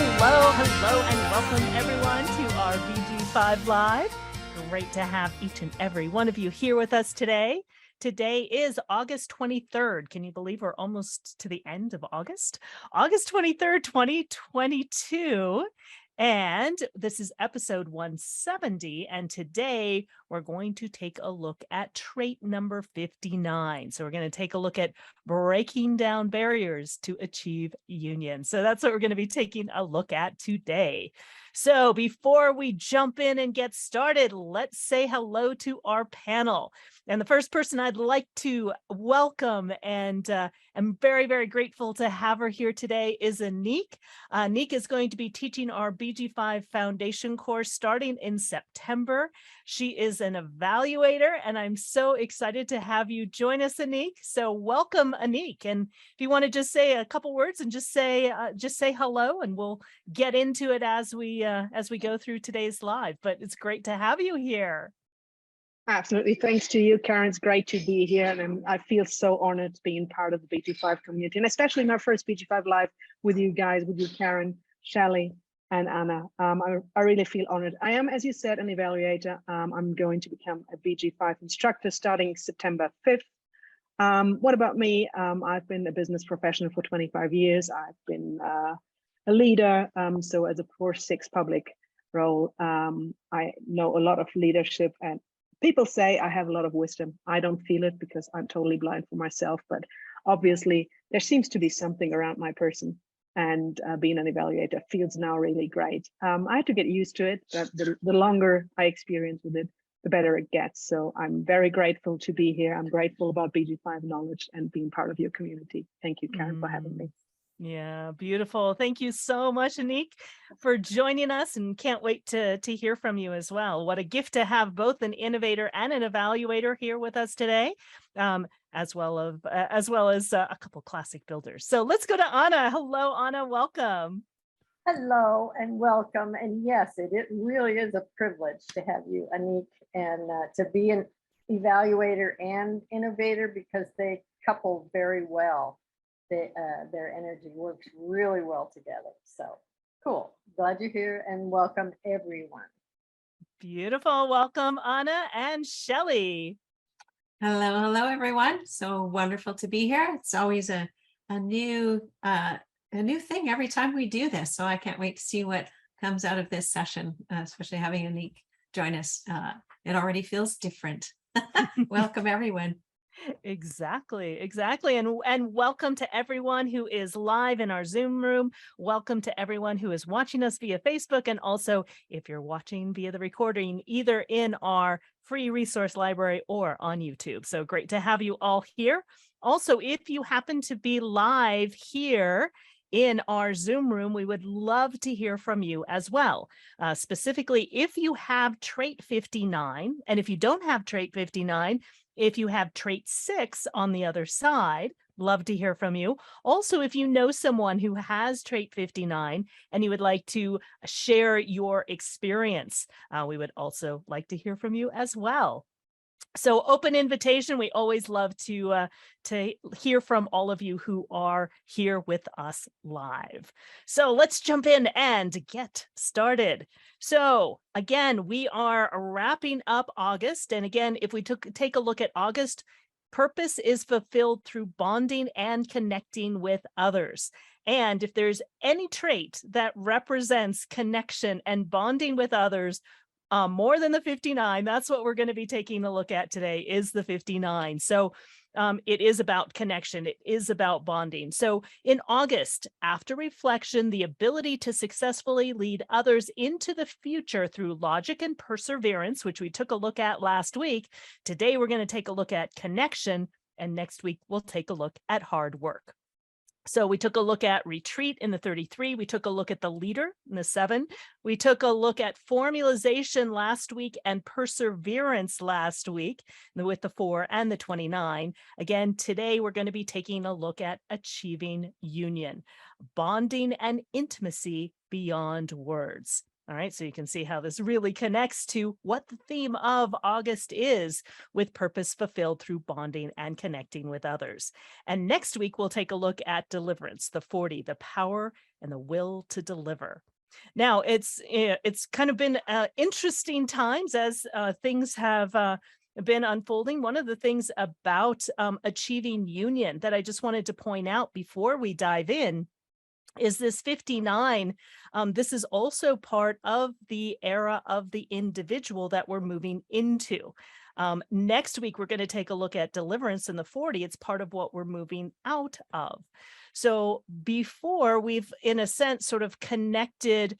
Hello, and welcome everyone to our BG5 Live. Great to have each and every one of you here with us today. Today is August 23rd. Can you believe we're almost to the end of August? August 23rd, 2022. And this is episode 170. And today we're going to take a look at trait number 59. So we're going to take a look at breaking down barriers to achieve union. So that's what we're going to be taking a look at today. So before we jump in and get started, let's say hello to our panel. And the first person I'd like to welcome, and I'm very, very grateful to have her here today, is Anik. Anik is going to be teaching our BG5 Foundation Course starting in September. She is an evaluator, and I'm so excited to have you join us, Anik. So welcome, Anik. And if you want to just say a couple words and just say hello, and we'll get into it as we go through today's live. But it's great to have you here. Absolutely. Thanks to you, Karen. It's great to be here. And I feel so honored being part of the BG5 community, and especially my first BG5 Live with you guys, with you, Karen, Shelley, and Anna. I really feel honored. I am, as you said, an evaluator. I'm going to become a BG5 instructor starting September 5th. What about me? I've been a business professional for 25 years. I've been a leader. So as a 4-6 public role, I know a lot of leadership, and people say I have a lot of wisdom. I don't feel it because I'm totally blind for myself, but obviously there seems to be something around my person, and being an evaluator feels now really great. I had to get used to it, but the longer I experience with it, the better it gets. So I'm very grateful to be here. I'm grateful about BG5 knowledge and being part of your community. Thank you, Karen, for having me. Yeah, beautiful. Thank you so much, Anik, for joining us, and can't wait to hear from you as well. What a gift to have both an innovator and an evaluator here with us today, as well as a couple classic builders. So let's go to Anna. Hello, Anna. Welcome. Hello and welcome. And yes, it really is a privilege to have you, Anik, and to be an evaluator and innovator, because they couple very well. Their energy works really well together. So cool. Glad you're here, and welcome everyone. Beautiful. Welcome, Anna and Shelley. Hello, everyone. So wonderful to be here. It's always a new thing every time we do this. So I can't wait to see what comes out of this session, especially having Anik join us. It already feels different. Welcome, everyone. Exactly. And welcome to everyone who is live in our Zoom room. Welcome to everyone who is watching us via Facebook, and also if you're watching via the recording, either in our free resource library or on YouTube. So great to have you all here. Also, if you happen to be live here in our Zoom room, we would love to hear from you as well. Specifically, if you have trait 59, and if you don't have trait 59, if you have trait 6 on the other side, love to hear from you. Also, if you know someone who has trait 59 and you would like to share your experience, we would also like to hear from you as well. So open invitation. We always love to hear from all of you who are here with us live. So let's jump in and get started. So again, we are wrapping up August. And again, if we take a look at August, purpose is fulfilled through bonding and connecting with others. And if there's any trait that represents connection and bonding with others, more than the 59, that's what we're going to be taking a look at today, is the 59. So it is about connection. It is about bonding. So in August, after reflection, the ability to successfully lead others into the future through logic and perseverance, which we took a look at last week. Today, we're going to take a look at connection, and next week, we'll take a look at hard work. So we took a look at retreat in the 33. We took a look at the leader in the 7. We took a look at formalization last week and perseverance last week with the 4 and the 29. Again, today we're going to be taking a look at achieving union, bonding and intimacy beyond words. All right, so you can see how this really connects to what the theme of August is, with purpose fulfilled through bonding and connecting with others. And next week, we'll take a look at deliverance, the 40, the power and the will to deliver. Now, it's kind of been interesting times as things have been unfolding. One of the things about achieving union that I just wanted to point out before we dive in is this 59. This is also part of the era of the individual that we're moving into. Next week, we're going to take a look at deliverance in the 40. It's part of what we're moving out of. So before, we've, in a sense, sort of connected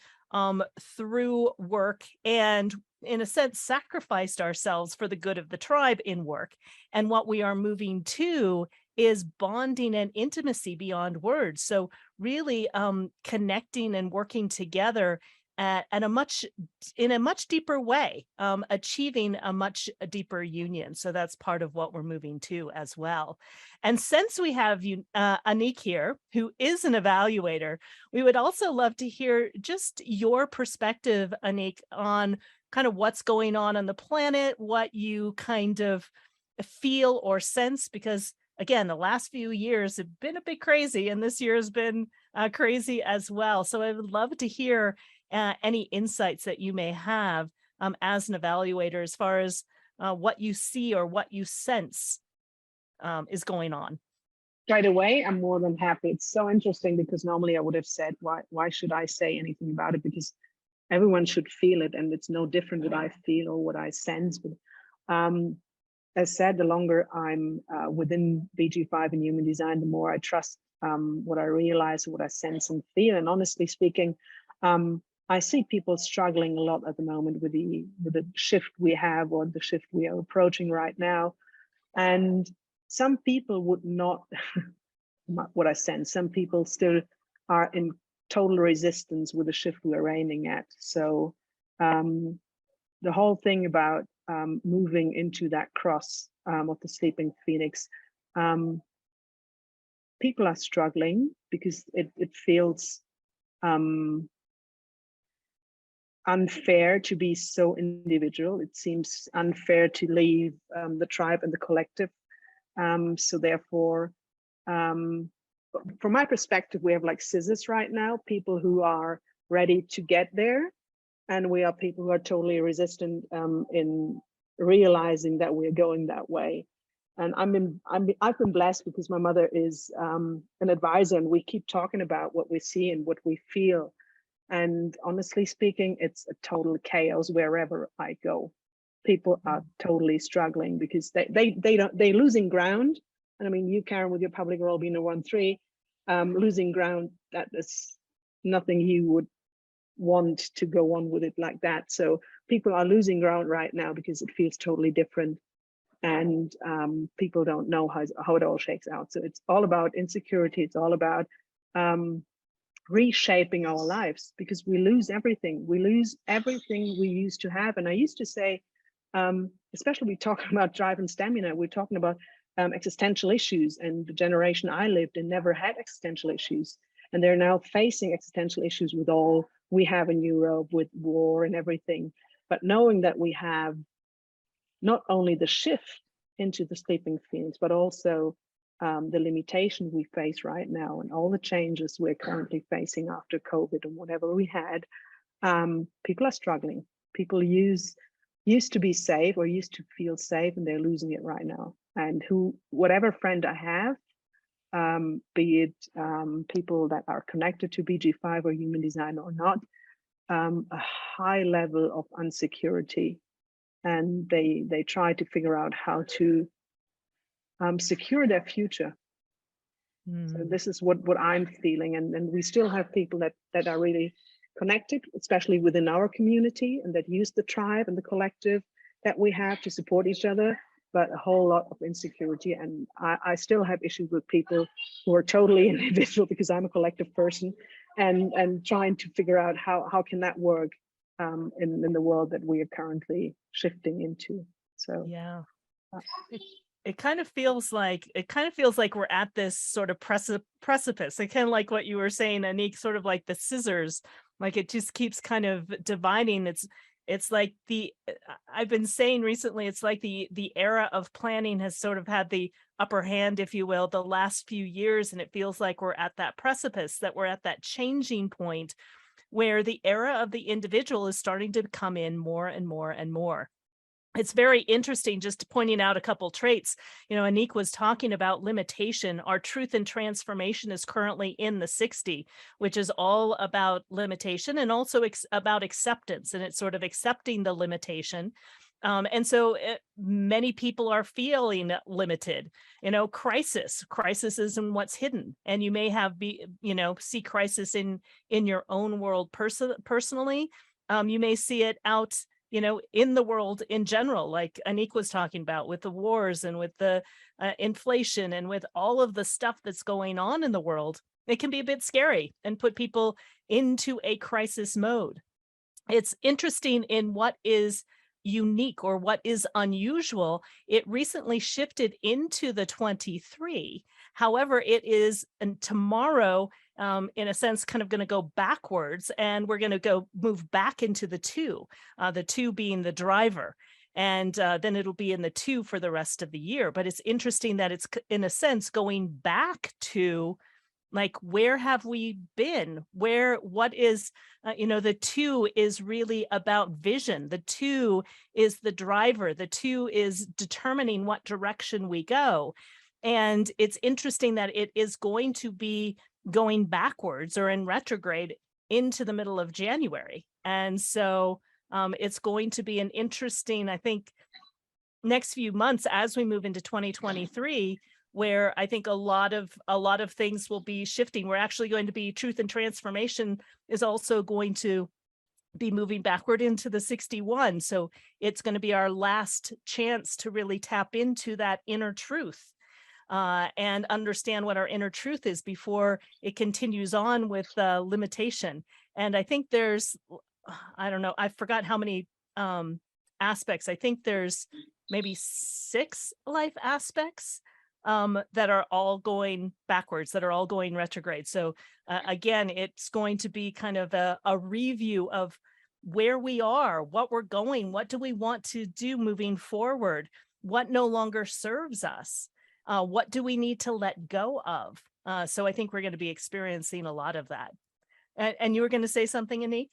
through work and, in a sense, sacrificed ourselves for the good of the tribe in work. And what we are moving to is bonding and intimacy beyond words. So really connecting and working together in a much deeper way, achieving a much deeper union. So that's part of what we're moving to as well. And since we have Anik here, who is an evaluator, we would also love to hear just your perspective, Anik, on kind of what's going on the planet, what you kind of feel or sense, because again, the last few years have been a bit crazy, and this year has been crazy as well. So I would love to hear any insights that you may have as an evaluator, as far as what you see or what you sense is going on. Right away, I'm more than happy. It's so interesting because normally I would have said, why should I say anything about it? Because everyone should feel it, and it's no different what I feel or what I sense. But as said, the longer I'm within BG5 and human design, the more I trust what I realize, what I sense and feel. And honestly speaking, I see people struggling a lot at the moment with the shift we have, or the shift we are approaching right now. And some people would not, what I sense, some people still are in total resistance with the shift we're aiming at. So the whole thing about moving into that cross of the sleeping phoenix, people are struggling because it feels unfair to be so individual. It seems unfair to leave the tribe and the collective. So therefore, from my perspective, we have like scissors right now, people who are ready to get there, and we are people who are totally resistant in realizing that we're going that way. And I've been blessed because my mother is an advisor, and we keep talking about what we see and what we feel. And honestly speaking, it's a total chaos wherever I go. People are totally struggling because they're losing ground. And I mean, you, Karen, with your public role being a 1-3, losing ground, that is nothing you would want to go on with it like that. So people are losing ground right now because it feels totally different, and people don't know how it all shakes out. So it's all about insecurity. It's all about reshaping our lives, because we lose everything. We lose everything we used to have. And I used to say, especially we talk about drive and stamina, we're talking about existential issues, and the generation I lived in never had existential issues. And they're now facing existential issues with all we have in Europe, with war and everything. But knowing that we have not only the shift into the sleeping phoenix, but also the limitations we face right now, and all the changes we're currently facing after COVID and whatever we had, people are struggling. People used to be safe or used to feel safe, and they're losing it right now. And whatever friend I have, be it people that are connected to BG5 or human design or not, a high level of insecurity, and they try to figure out how to secure their future. So this is what I'm feeling, and we still have people that are really connected, especially within our community, and that use the tribe and the collective that we have to support each other, but a whole lot of insecurity. And I still have issues with people who are totally individual, because I'm a collective person, and trying to figure out how can that work in the world that we are currently shifting into. So yeah, it kind of feels like we're at this sort of precipice. It kind of like what you were saying, Anik, sort of like the scissors Like it just keeps kind of dividing. It's like I've been saying recently, it's like the era of planning has sort of had the upper hand, if you will, the last few years, and it feels like we're at that precipice, that we're at that changing point where the era of the individual is starting to come in more and more and more. It's very interesting, just pointing out a couple traits. Anik was talking about limitation. Our truth and transformation is currently in the 60, which is all about limitation and also about acceptance. And it's sort of accepting the limitation. And so many people are feeling limited. Crisis is in what's hidden. And you may see crisis in your own world personally. You may see it out in the world in general, like Anik was talking about, with the wars and with the inflation and with all of the stuff that's going on in the world. It can be a bit scary and put people into a crisis mode. It's interesting in what is unique or what is unusual. It recently shifted into the 23. However, it is tomorrow, in a sense, kind of going to go backwards, and we're going to move back into the 2, the 2 being the driver. And then it'll be in the 2 for the rest of the year. But it's interesting that it's, in a sense, going back to, like, where have we been? What is, the 2 is really about vision. The 2 is the driver. The 2 is determining what direction we go. And it's interesting that it is going to be going backwards or in retrograde into the middle of January. And so it's going to be an interesting, I think, next few months as we move into 2023, where I think a lot of things will be shifting. We're actually going to be, truth and transformation is also going to be moving backward into the 61. So it's going to be our last chance to really tap into that inner truth and understand what our inner truth is before it continues on with limitation. And I think there's, I don't know, I forgot how many aspects. I think there's maybe 6 life aspects that are all going backwards, that are all going retrograde. So again, it's going to be kind of a review of where we are, what we're going, what do we want to do moving forward, what no longer serves us, what do we need to let go of. So I think we're going to be experiencing a lot of that. And you were going to say something, Anik?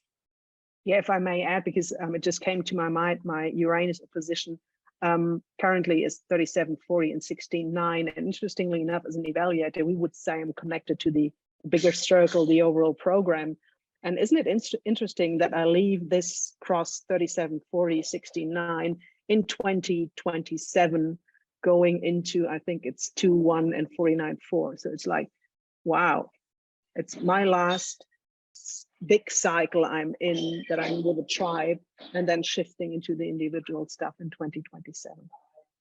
Yeah, if I may add, because it just came to my mind, my Uranus opposition currently is 3740 and 16.9. And interestingly enough, as an evaluator, we would say I'm connected to the bigger circle, the overall program. And isn't it interesting that I leave this cross 3740, 16.9 in 2027, going into, I think it's 2.1 and 49.4. So it's like, wow, it's my last big cycle I'm in, that I'm with a tribe, and then shifting into the individual stuff in 2027.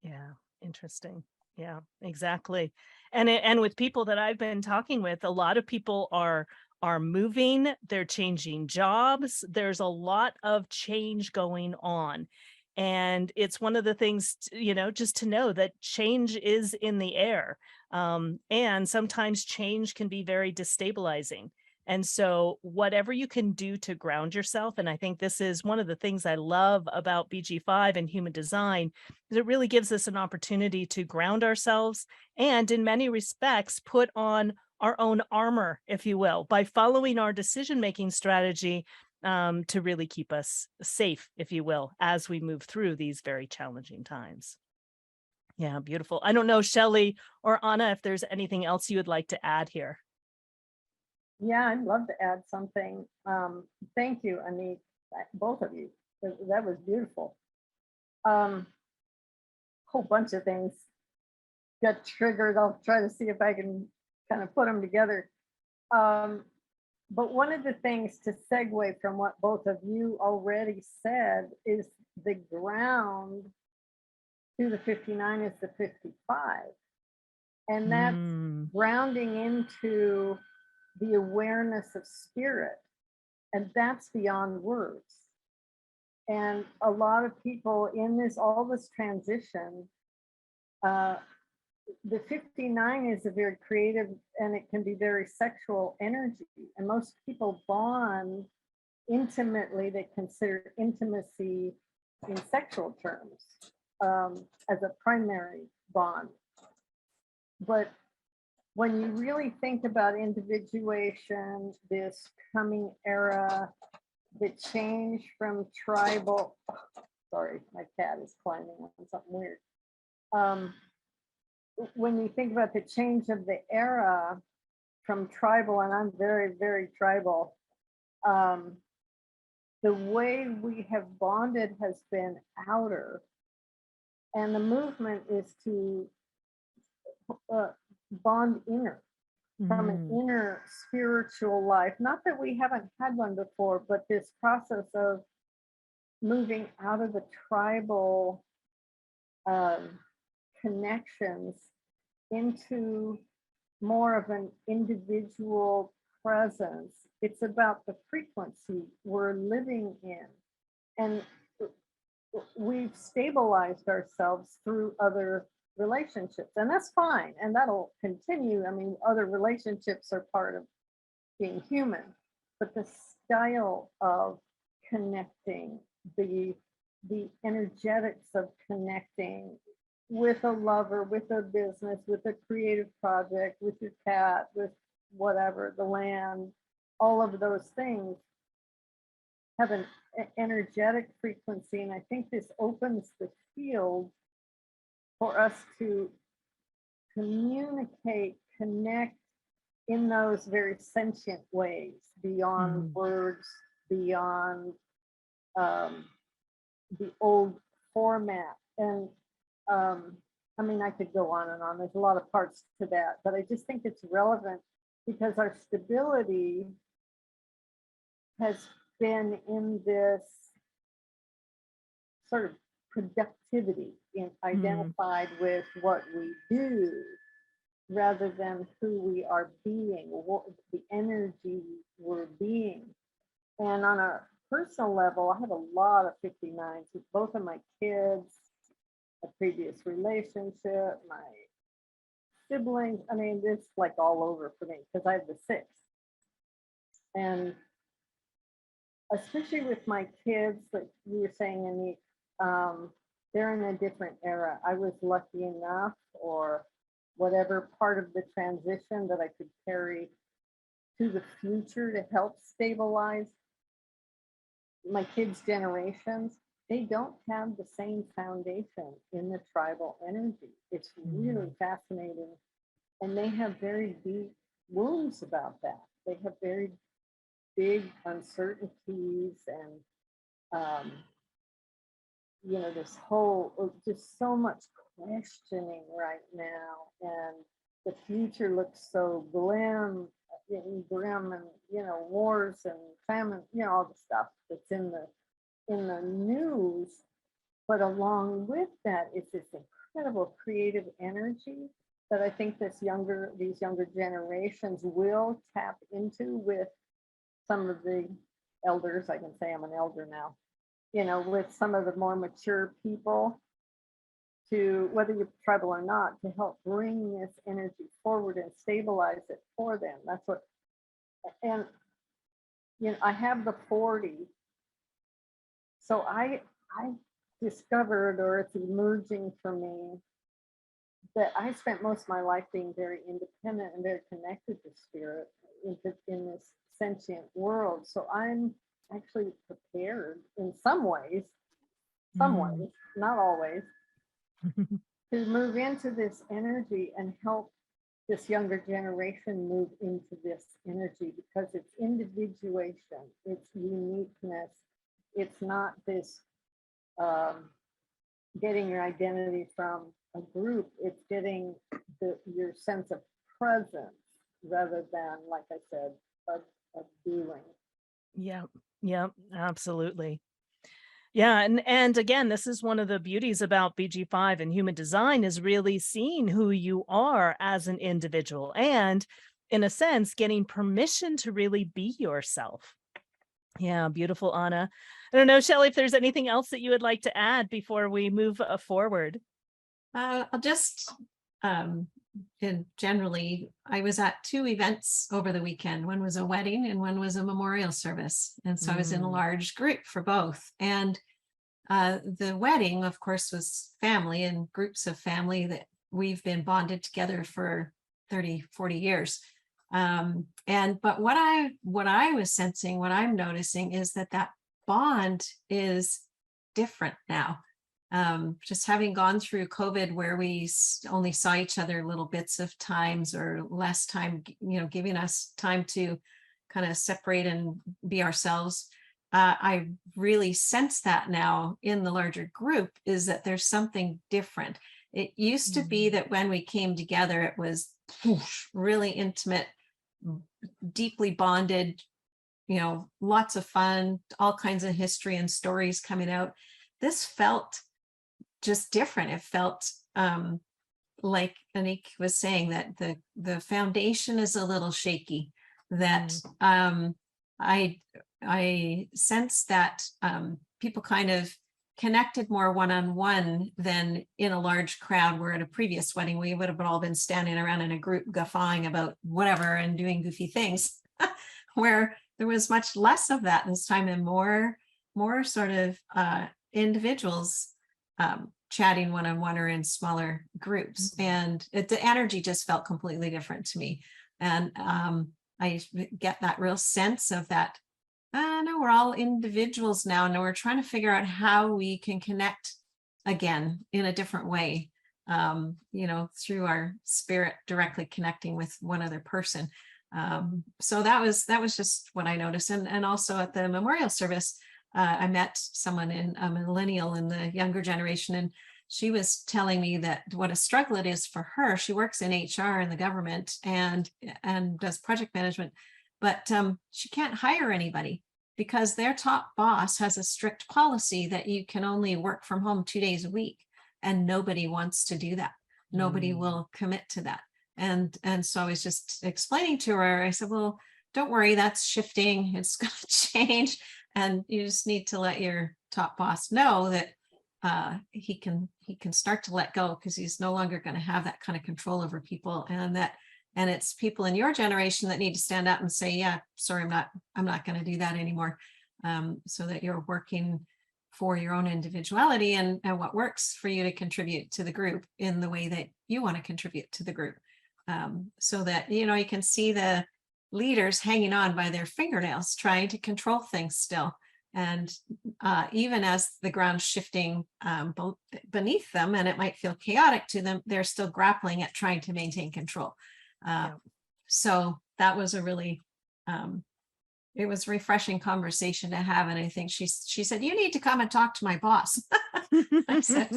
Yeah, interesting. Yeah, exactly. And with people that I've been talking with, a lot of people are moving, they're changing jobs. There's a lot of change going on. And it's one of the things, just to know that change is in the air. And sometimes change can be very destabilizing. And so whatever you can do to ground yourself, and I think this is one of the things I love about BG5 and human design, is it really gives us an opportunity to ground ourselves and, in many respects, put on our own armor, if you will, by following our decision-making strategy to really keep us safe, if you will, as we move through these very challenging times. Yeah, beautiful. I don't know, Shelley or Anna, if there's anything else you would like to add here. Yeah, I'd love to add something. Thank you, Anik, both of you. That was beautiful. Whole bunch of things got triggered. I'll try to see if I can kind of put them together. But one of the things, to segue from what both of you already said, is the ground to the 59 is the 55. And that's grounding into the awareness of spirit. And that's beyond words. And a lot of people in all this transition, the 59 is a very creative, and it can be very sexual energy. And most people bond intimately, they consider intimacy in sexual terms as a primary bond. But when you really think about individuation, this coming era, the change from tribal, sorry, my cat is climbing on something weird. When you think about the change of the era from tribal, and I'm very, very tribal, the way we have bonded has been outer. And the movement is to bond inner, from an inner spiritual life. Not that we haven't had one before, but this process of moving out of the tribal connections into more of an individual presence. It's about the frequency we're living in. And we've stabilized ourselves through other relationships, and that's fine, and that'll continue. I mean, other relationships are part of being human, but the style of connecting, the energetics of connecting with a lover, with a business, with a creative project, with your cat, with whatever, the land, all of those things have an energetic frequency. And I think this opens the field for us to communicate, connect in those very sentient ways, beyond words, beyond the old format. And I mean, I could go on and on. There's a lot of parts to that, but I just think it's relevant because our stability has been in this sort of productivity, in identified with what we do rather than who we are being, what the energy we're being. And on a personal level, I have a lot of 59s with both of my kids, a previous relationship, my siblings. I mean, it's like all over for me because I have the 6. And especially with my kids, like you were saying, Anik, they're in a different era. I was lucky enough, or whatever part of the transition that I could carry to the future to help stabilize my kids' generations. They don't have the same foundation in the tribal energy. It's really fascinating. And they have very deep wounds about that. They have very big uncertainties and, you know, this whole, just so much questioning right now. And the future looks so grim and, you know, wars and famine, you know, all the stuff that's in the news. But along with that is this incredible creative energy that I think these younger generations will tap into with some of the elders. I can say I'm an elder now, you know, with some of the more mature people, to, whether you're tribal or not, to help bring this energy forward and stabilize it for them. That's what, and you know, I have the 40. So I discovered, or it's emerging for me, that I spent most of my life being very independent and very connected to spirit in this sentient world. So I'm actually prepared in some ways, not always, to move into this energy and help this younger generation move into this energy, because it's individuation, it's uniqueness. It's not this getting your identity from a group. It's getting your sense of presence rather than, like I said, a doing. Yeah, absolutely. Yeah, and again, this is one of the beauties about BG5 and human design, is really seeing who you are as an individual and, in a sense, getting permission to really be yourself. Yeah, beautiful, Anna. I don't know, Shelley, if there's anything else that you would like to add before we move forward. I'll just and generally, I was at 2 events over the weekend. One was a wedding and one was a memorial service. And so I was in a Mm. large group for both. And the wedding, of course, was family and groups of family that we've been bonded together for 30, 40 years. But what I was sensing, what I'm noticing is that bond is different now. Just having gone through COVID, where we only saw each other little bits of times or less time, giving us time to kind of separate and be ourselves. I really sense that now in the larger group, is that there's something different. It used to be that when we came together, it was really intimate, deeply bonded, lots of fun, all kinds of history and stories coming out. This felt just different. It felt like Anik was saying, that the foundation is a little shaky, that I sense that people kind of connected more one-on-one than in a large crowd, where at a previous wedding, we would have all been standing around in a group guffawing about whatever and doing goofy things, where there was much less of that this time, and more sort of individuals chatting one-on-one or in smaller groups. And the energy just felt completely different to me. And I get that real sense of that. No, we're all individuals now, and we're trying to figure out how we can connect again in a different way, through our spirit directly connecting with one other person. So that was just what I noticed. And also at the memorial service, I met someone a millennial in the younger generation, and she was telling me that what a struggle it is for her. She works in HR in the government and does project management, but she can't hire anybody because their top boss has a strict policy that you can only work from home 2 days a week, and nobody wants to do that. Nobody will commit to that. And so I was just explaining to her, I said, well, don't worry, that's shifting. It's going to change. And you just need to let your top boss know that he can start to let go, because he's no longer going to have that kind of control over people. And it's people in your generation that need to stand up and say, yeah, sorry, I'm not going to do that anymore. So that you're working for your own individuality and what works for you to contribute to the group in the way that you want to contribute to the group. So that, you can see the leaders hanging on by their fingernails, trying to control things still. And even as the ground's shifting beneath them, and it might feel chaotic to them, they're still grappling at trying to maintain control. So that was a really, it was a refreshing conversation to have. And I think she said, you need to come and talk to my boss. I said,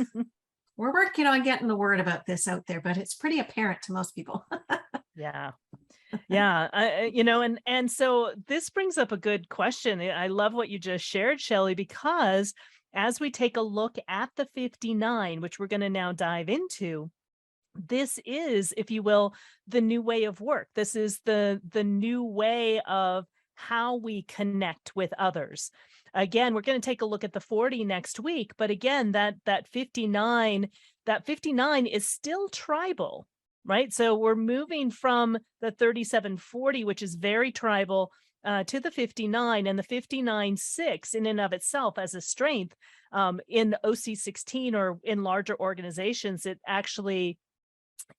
we're working on getting the word about this out there, but it's pretty apparent to most people. Yeah. And so this brings up a good question. I love what you just shared, Shelley, because as we take a look at the 59, which we're going to now dive into, this is, if you will, the new way of work. This is the new way of how we connect with others. Again, we're going to take a look at the 40 next week, but again, that 59 is still tribal, right? So we're moving from the 3740, which is very tribal, to the 59, and the 59-6 in and of itself as a strength in OC16 or in larger organizations, it actually,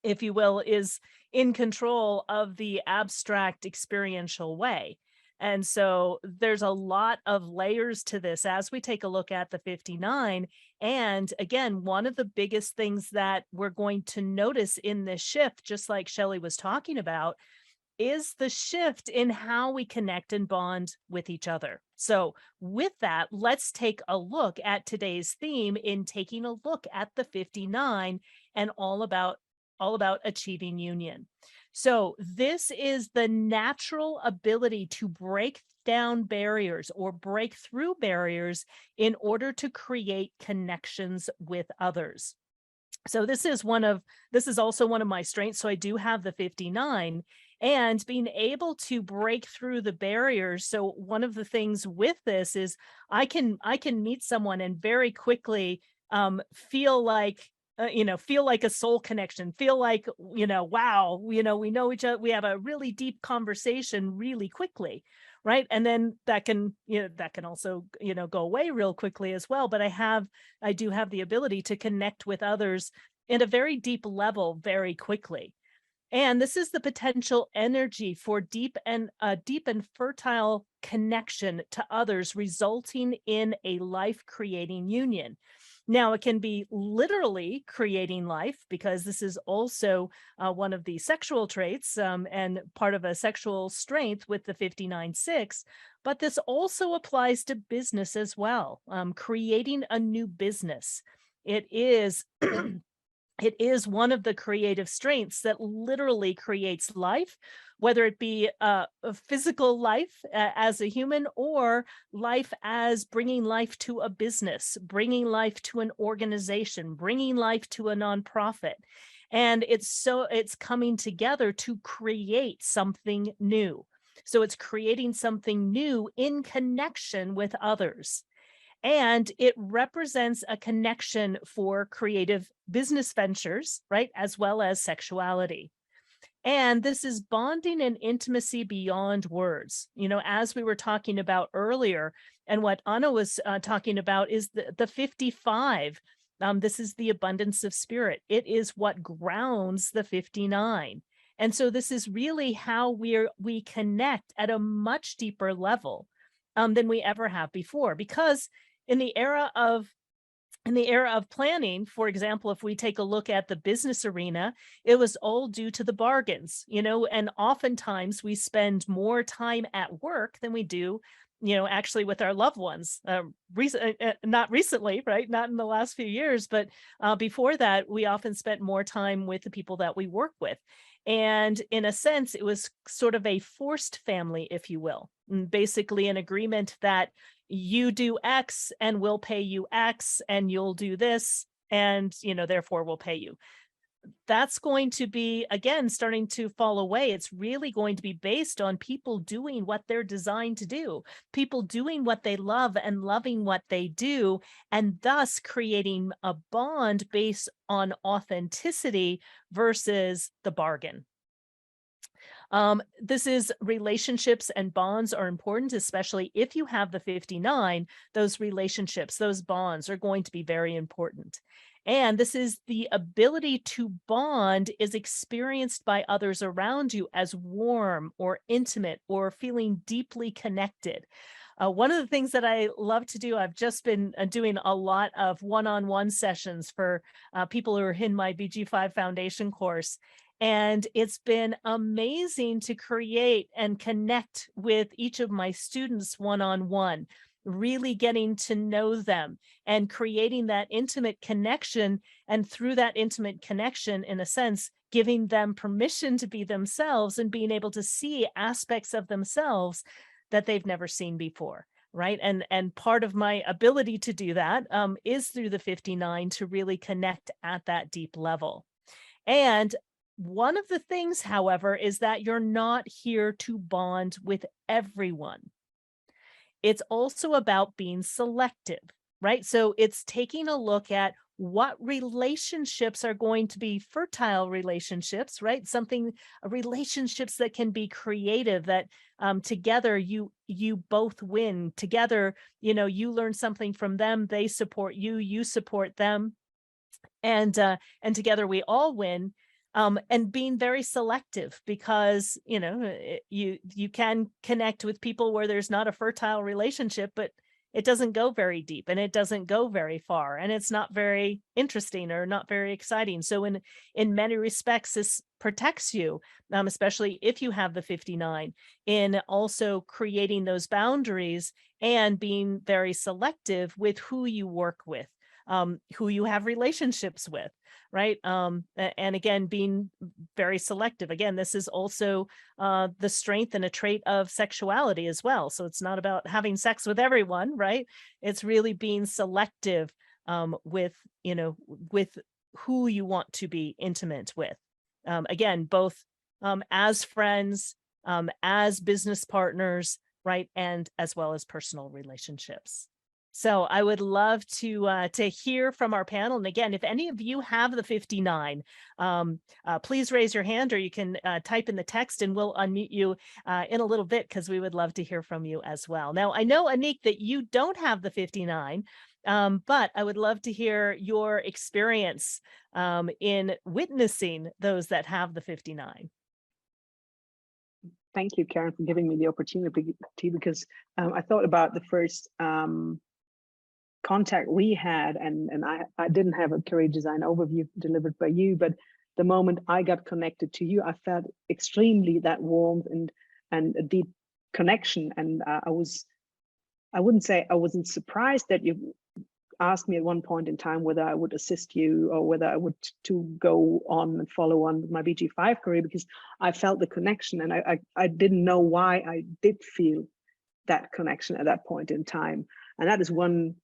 if you will, is in control of the abstract experiential way. And so there's a lot of layers to this as we take a look at the 59. And again, one of the biggest things that we're going to notice in this shift, just like Shelley was talking about, is the shift in how we connect and bond with each other. So with that, let's take a look at today's theme in taking a look at the 59 and all about achieving union. So this is the natural ability to break down barriers or break through barriers in order to create connections with others. So this is also one of my strengths. So I do have the 59 and being able to break through the barriers. So one of the things with this is I can meet someone and very quickly feel like feel like a soul connection, feel like, wow, we know each other, we have a really deep conversation really quickly, right? And then that can, that can also, go away real quickly as well. But I do have the ability to connect with others in a very deep level very quickly. And this is the potential energy for deep and fertile connection to others, resulting in a life creating union. Now, it can be literally creating life, because this is also one of the sexual traits and part of a sexual strength with the 59-6. But this also applies to business as well, creating a new business. It is it is one of the creative strengths that literally creates life, whether it be a physical life as a human, or life as bringing life to a business, bringing life to an organization, bringing life to a nonprofit. And it's coming together to create something new. So it's creating something new in connection with others. And it represents a connection for creative business ventures, right? As well as sexuality. And this is bonding and intimacy beyond words. As we were talking about earlier, and what Anna was talking about is the 55. This is the abundance of spirit. It is what grounds the 59. And so this is really how we connect at a much deeper level than we ever have before. Because in the era of planning, for example, if we take a look at the business arena, it was all due to the bargains, and oftentimes we spend more time at work than we do, actually with our loved ones. Not recently, right? Not in the last few years, but before that, we often spent more time with the people that we work with. And in a sense, it was sort of a forced family, if you will, basically an agreement that you do X and we'll pay you X, and you'll do this, and therefore we'll pay you. That's going to be, again, starting to fall away. It's really going to be based on people doing what they're designed to do, people doing what they love and loving what they do, and thus creating a bond based on authenticity versus the bargain. This is relationships and bonds are important, especially if you have the 59. Those relationships, those bonds are going to be very important. And this is the ability to bond is experienced by others around you as warm or intimate or feeling deeply connected. One of the things that I love to do, I've just been doing a lot of one-on-one sessions for people who are in my BG5 Foundation course. And it's been amazing to create and connect with each of my students one-on-one, really getting to know them and creating that intimate connection. And through that intimate connection, in a sense, giving them permission to be themselves and being able to see aspects of themselves that they've never seen before. Right. And part of my ability to do that is through the 59 to really connect at that deep level. And one of the things, however, is that you're not here to bond with everyone. It's also about being selective, right? So it's taking a look at what relationships are going to be fertile relationships, right? Relationships that can be creative, that together you both win. Together, you learn something from them, they support you, you support them, and together we all win. And being very selective, because you can connect with people where there's not a fertile relationship, but it doesn't go very deep and it doesn't go very far, and it's not very interesting or not very exciting. So in many respects, this protects you, especially if you have the 59, in also creating those boundaries and being very selective with who you work with, who you have relationships with, right? And again, being very selective. Again, this is also the strength and a trait of sexuality as well. So it's not about having sex with everyone, right? It's really being selective with who you want to be intimate with. Again, both as friends, as business partners, right? And as well as personal relationships. So I would love to hear from our panel. And again, if any of you have the 59, please raise your hand, or you can type in the text and we'll unmute you in a little bit, because we would love to hear from you as well. Now, I know, Anik, that you don't have the 59, but I would love to hear your experience in witnessing those that have the 59. Thank you, Karen, for giving me the opportunity, because I thought about the first contact we had, and I didn't have a career design overview delivered by you, but the moment I got connected to you, I felt extremely that warmth and a deep connection. And I wouldn't say I wasn't surprised that you asked me at one point in time whether I would assist you or whether I would to go on and follow on with my BG5 career, because I felt the connection, and I didn't know why I did feel that connection at that point in time. And that is one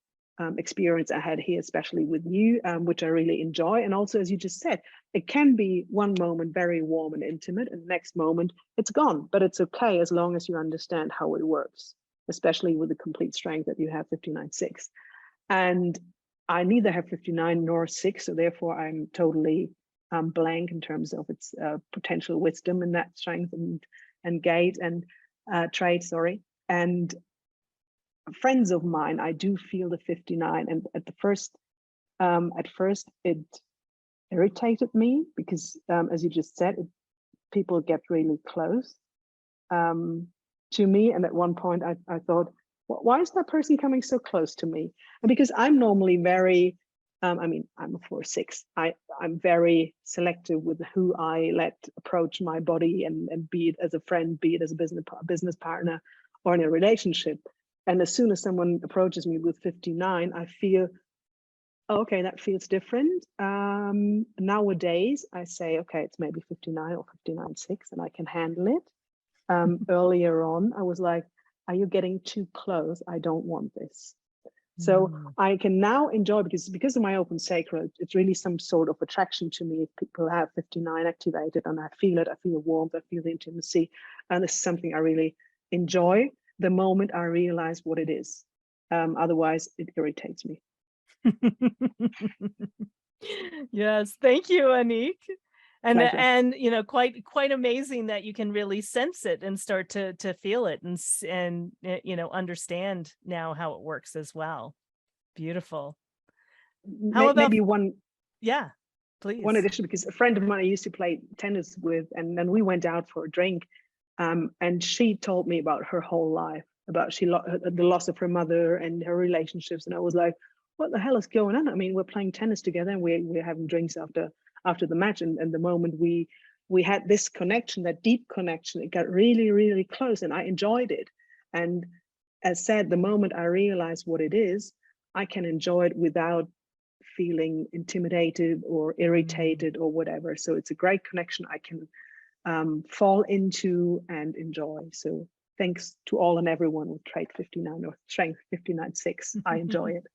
experience I had here, especially with you, which I really enjoy. And also, as you just said, it can be one moment very warm and intimate, and the next moment it's gone, but it's okay as long as you understand how it works, especially with the complete strength that you have 59.6. And I neither have 59 nor 6, so therefore I'm totally blank in terms of its potential wisdom in that strength and gait and trait, sorry. And friends of mine, I do feel the 59, and at first it irritated me, because as you just said, people get really close to me, and at one point I thought, why is that person coming so close to me? And because I'm normally very, I mean, I'm a 4/6. I'm very selective with who I let approach my body, and be it as a friend, be it as a business partner, or in a relationship. And as soon as someone approaches me with 59, I feel, oh, okay, that feels different. Nowadays, I say, okay, it's maybe 59 or 59.6, and I can handle it. Earlier on, I was like, are you getting too close? I don't want this. So I can now enjoy, because of my open sacral, it's really some sort of attraction to me if people have 59 activated, and I feel it, I feel the warmth, I feel the intimacy. And this is something I really enjoy the moment I realize what it is. Otherwise, it irritates me. Yes, thank you, Anik. And Pleasure. and you know, quite amazing that you can really sense it and start to feel it, and you know, understand now how it works as well. Beautiful. How about, maybe one yeah, please. one addition, because a friend of mine I used to play tennis with, and then we went out for a drink, and she told me about her whole life, about the loss of her mother and her relationships, and I was like, what the hell is going on? I mean, we're playing tennis together, and we're having drinks after the match, and the moment we had this connection, that deep connection, it got really, really close, and I enjoyed it. And as said, the moment I realize what it is, I can enjoy it without feeling intimidated or irritated or whatever. So it's a great connection I can fall into and enjoy. So thanks to all and everyone with trait 59 or strength 59.6. I enjoy it.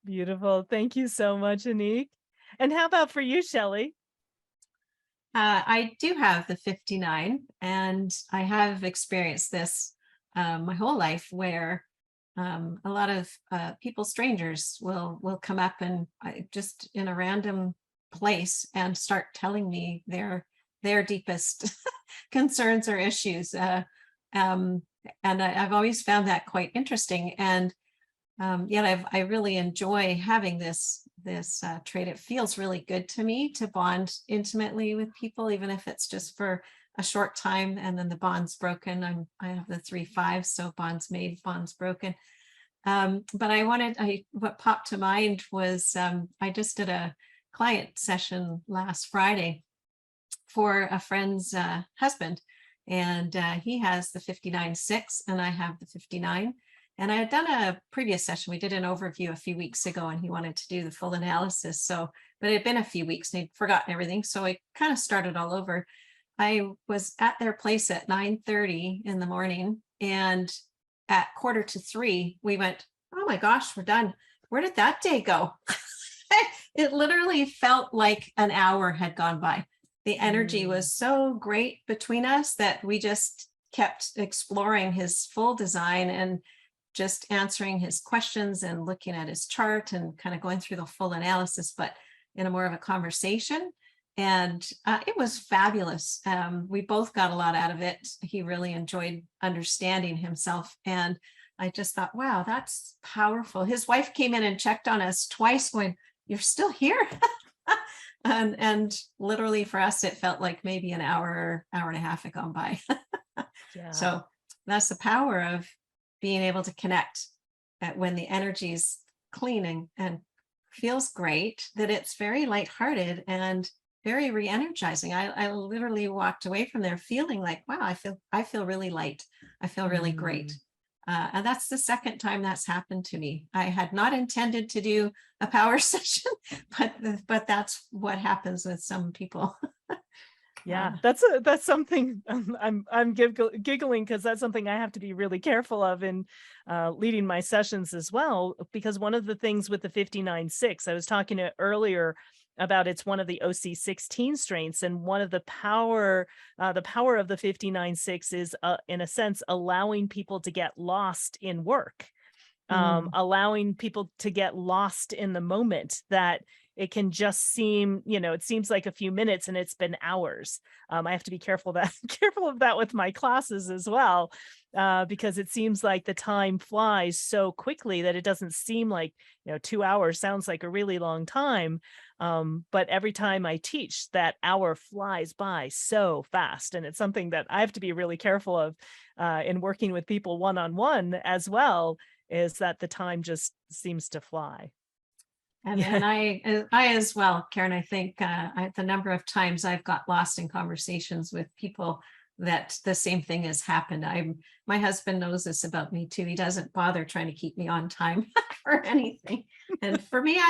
Beautiful. Thank you so much, Anik. And how about for you, Shelley? I do have the 59, and I have experienced this my whole life, where a lot of people, strangers, will come up and just in a random place and start telling me their deepest concerns or issues. And I've always found that quite interesting. And yet I really enjoy having this trait. It feels really good to me to bond intimately with people, even if it's just for a short time, and then the bond's broken. I have the 3/5, so bonds made, bonds broken. But what popped to mind was I just did a client session last Friday for a friend's husband, and he has the 59.6, and I have the 59. And I had done a previous session. We did an overview a few weeks ago, and he wanted to do the full analysis. So, but it had been a few weeks and he'd forgotten everything. So I kind of started all over. I was at their place at 9:30 in the morning, and at 2:45, we went, oh my gosh, we're done. Where did that day go? It literally felt like an hour had gone by. The energy was so great between us that we just kept exploring his full design. And just answering his questions and looking at his chart and kind of going through the full analysis, but in a more of a conversation. And it was fabulous. We both got a lot out of it. He really enjoyed understanding himself. And I just thought, wow, that's powerful. His wife came in and checked on us twice going, "You're still here?" and literally for us, it felt like maybe an hour and a half had gone by. Yeah. So that's the power of being able to connect when the energy is clean and feels great, that it's very lighthearted and very re-energizing. I literally walked away from there feeling like, wow, I feel really light. I feel really great. And that's the second time that's happened to me. I had not intended to do a power session, but that's what happens with some people. Yeah, that's something I'm giggling because that's something I have to be really careful of in leading my sessions as well. Because one of the things with the 59-6, I was talking earlier about, it's one of the OC16 strengths, and one of the power of the 59-6 is in a sense allowing people to get lost in work. Allowing people to get lost in the moment, that it can just seem, it seems like a few minutes and it's been hours. I have to be careful of that with my classes as well, because it seems like the time flies so quickly that it doesn't seem like, 2 hours sounds like a really long time. But every time I teach, that hour flies by so fast. And it's something that I have to be really careful of in working with people one-on-one as well, is that the time just seems to fly. And I as well, Karen, I think the number of times I've got lost in conversations with people that the same thing has happened. My husband knows this about me too. He doesn't bother trying to keep me on time for anything. And for me,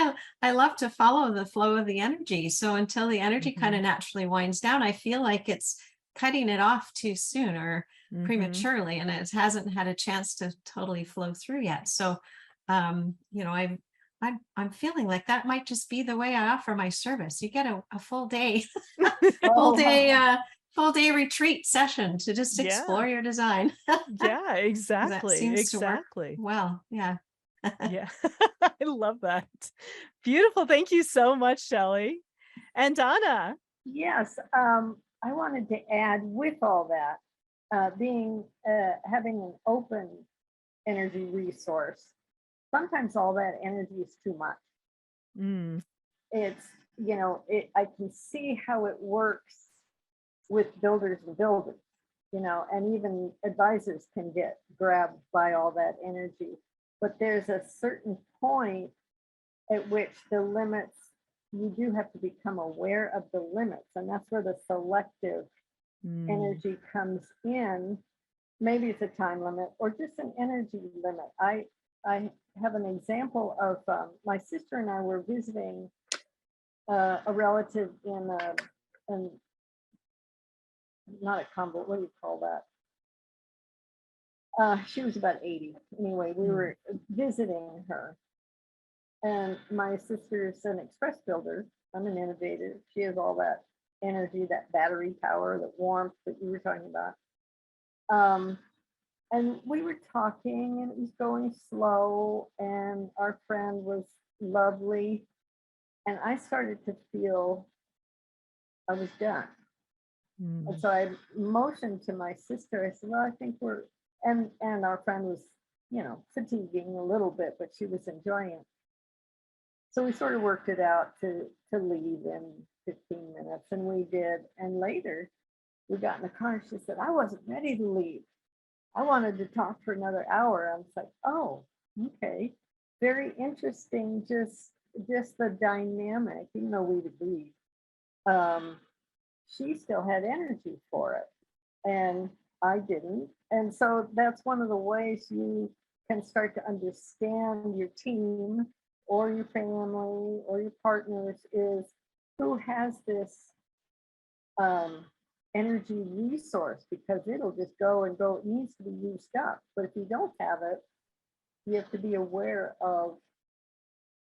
I love to follow the flow of the energy. So until the energy kind of naturally winds down, I feel like it's cutting it off too soon or prematurely, and it hasn't had a chance to totally flow through yet. So, I'm feeling like that might just be the way I offer my service. You get a full day, full day retreat session to just explore your design. Yeah, exactly. That seems to work Exactly. well. Yeah. Yeah. I love that. Beautiful. Thank you so much, Shelley. And Donna. Yes, I wanted to add with all that, having an open energy resource, sometimes all that energy is too much. It's, I can see how it works with builders and builders, and even advisors can get grabbed by all that energy. But there's a certain point at which the limits, you do have to become aware of the limits, and that's where the selective energy comes in. Maybe it's a time limit or just an energy limit. I have an example of my sister and I were visiting a relative in not a convent, what do you call that? She was about 80. Anyway, we were visiting her. And my sister's an express builder. I'm an innovator. She has all that energy, that battery power, that warmth that you were talking about. And we were talking and it was going slow and our friend was lovely. And I started to feel I was done. And so I motioned to my sister. I said, well, I think we're, and our friend was, fatiguing a little bit, but she was enjoying it. So we sort of worked it out to leave in 15 minutes, and we did. And later we got in the car and she said, I wasn't ready to leave. I wanted to talk for another hour. I was like, oh, okay. Very interesting, just the dynamic, even though we'd agreed. She still had energy for it and I didn't. And so that's one of the ways you can start to understand your team or your family or your partners, is who has this energy resource, because it'll just go and go. It needs to be used up. But if you don't have it, you have to be aware of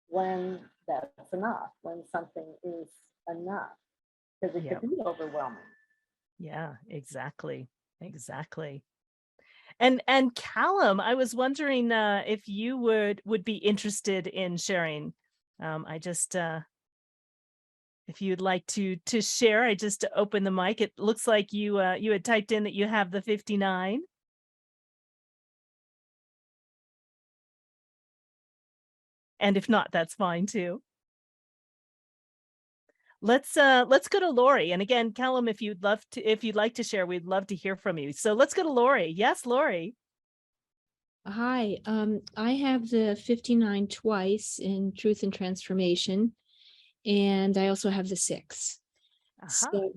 when that's enough, when something is enough, because it could be overwhelming. Yeah, exactly. Exactly. And Callum, I was wondering if you would be interested in sharing. I just if you'd like to share, I just opened the mic. It looks like you had typed in that you have the 59. And if not, that's fine too. Let's go to Lori. And again, Callum, if you'd like to share, we'd love to hear from you. So let's go to Lori. Yes, Lori. Hi, I have the 59 twice in Truth and Transformation, and I also have the 6. So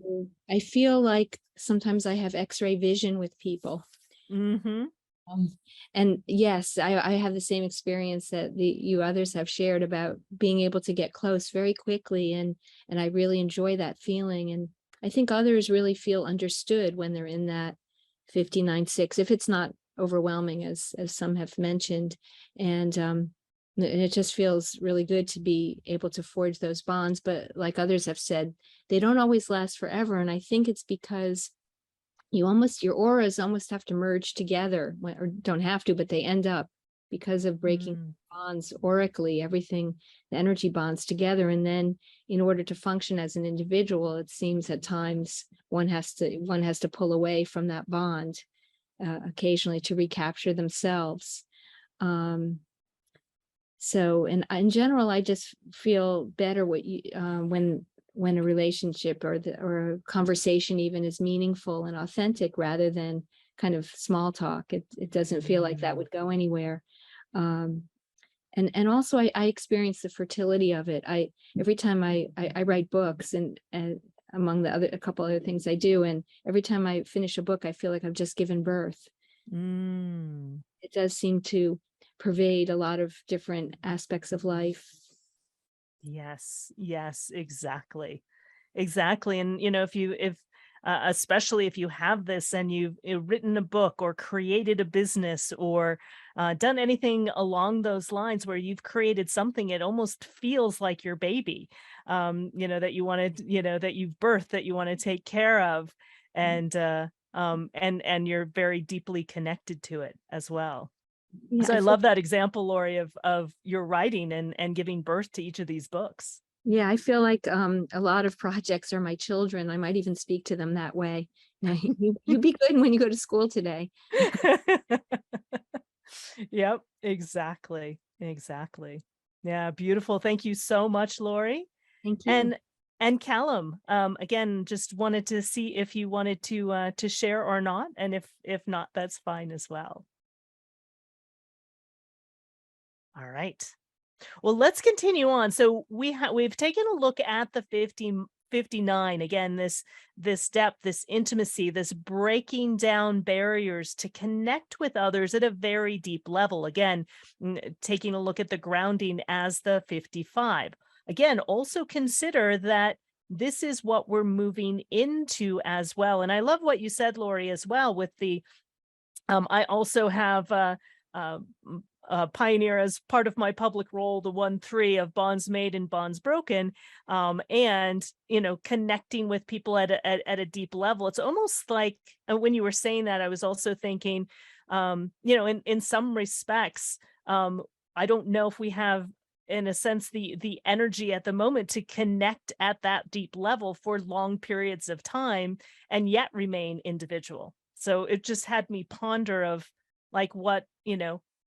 I feel like sometimes I have X-ray vision with people. Mm-hmm. And yes, I have the same experience that you others have shared about being able to get close very quickly, and I really enjoy that feeling. And I think others really feel understood when they're in that 59-6, if it's not overwhelming, as some have mentioned. And it just feels really good to be able to forge those bonds. But like others have said, they don't always last forever. And I think it's because your auras almost have to merge together, or don't have to, but they end up, because of breaking bonds aurically, everything, the energy bonds together. And then in order to function as an individual, it seems at times one has to pull away from that bond occasionally to recapture themselves. So in general, I just feel better when a relationship or a conversation even is meaningful and authentic, rather than kind of small talk. It doesn't feel like that would go anywhere. And also I experience the fertility of it. Every time I write books, and among a couple other things I do, and every time I finish a book, I feel like I've just given birth. It does seem to pervade a lot of different aspects of life. Yes, exactly. Exactly. And if especially if you have this and you've written a book or created a business or done anything along those lines where you've created something, it almost feels like your baby, that you wanted, that you've birthed, that you want to take care of, and you're very deeply connected to it as well. Yeah, So I love that example, Lori, of your writing and giving birth to each of these books. Yeah, I feel like a lot of projects are my children. I might even speak to them that way. You be good when you go to school today. Yep, exactly. Yeah, beautiful. Thank you so much, Lori. Thank you. And Callum, again, just wanted to see if you wanted to share or not, and if not, that's fine as well. All right. Well, let's continue on. So we've taken a look at the 59. Again, this depth, this intimacy, this breaking down barriers to connect with others at a very deep level. Again, taking a look at the grounding as the 55. Again, also consider that this is what we're moving into as well. And I love what you said, Lori, as well, with the I also have Pioneer as part of my public role, the 1-3 of bonds made and bonds broken, and connecting with people at a deep level. It's almost like when you were saying that, I was also thinking, in some respects, I don't know if we have, in a sense, the energy at the moment to connect at that deep level for long periods of time and yet remain individual. So it just had me ponder of like what,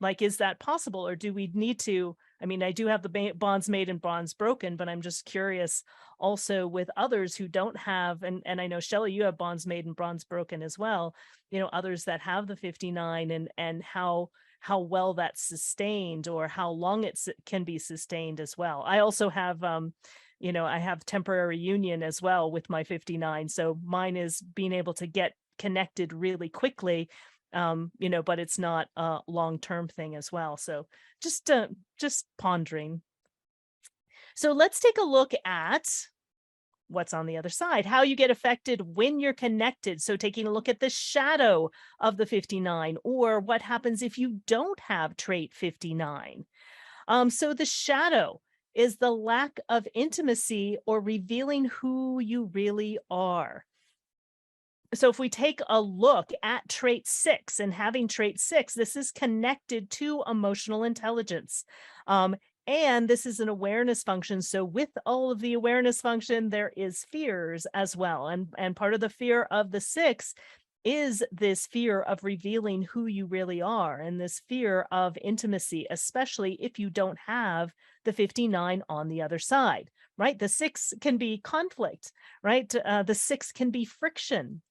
like, is that possible, or do we need to? I mean, I do have the bonds made and bonds broken, but I'm just curious also with others who don't have, and I know Shelley, you have bonds made and bonds broken as well, others that have the 59, and how well that's sustained, or how long it can be sustained as well. I also have I have temporary union as well with my 59. So mine is being able to get connected really quickly, but it's not a long-term thing as well. So just pondering. So let's take a look at what's on the other side, how you get affected when you're connected. So taking a look at the shadow of the 59, or what happens if you don't have trait 59. So the shadow is the lack of intimacy or revealing who you really are. So if we take a look at trait 6 and having trait 6, this is connected to emotional intelligence. And this is an awareness function. So with all of the awareness function, there is fears as well. And part of the fear of the 6 is this fear of revealing who you really are, and this fear of intimacy, especially if you don't have the 59 on the other side, right? The 6 can be conflict, right? The 6 can be friction.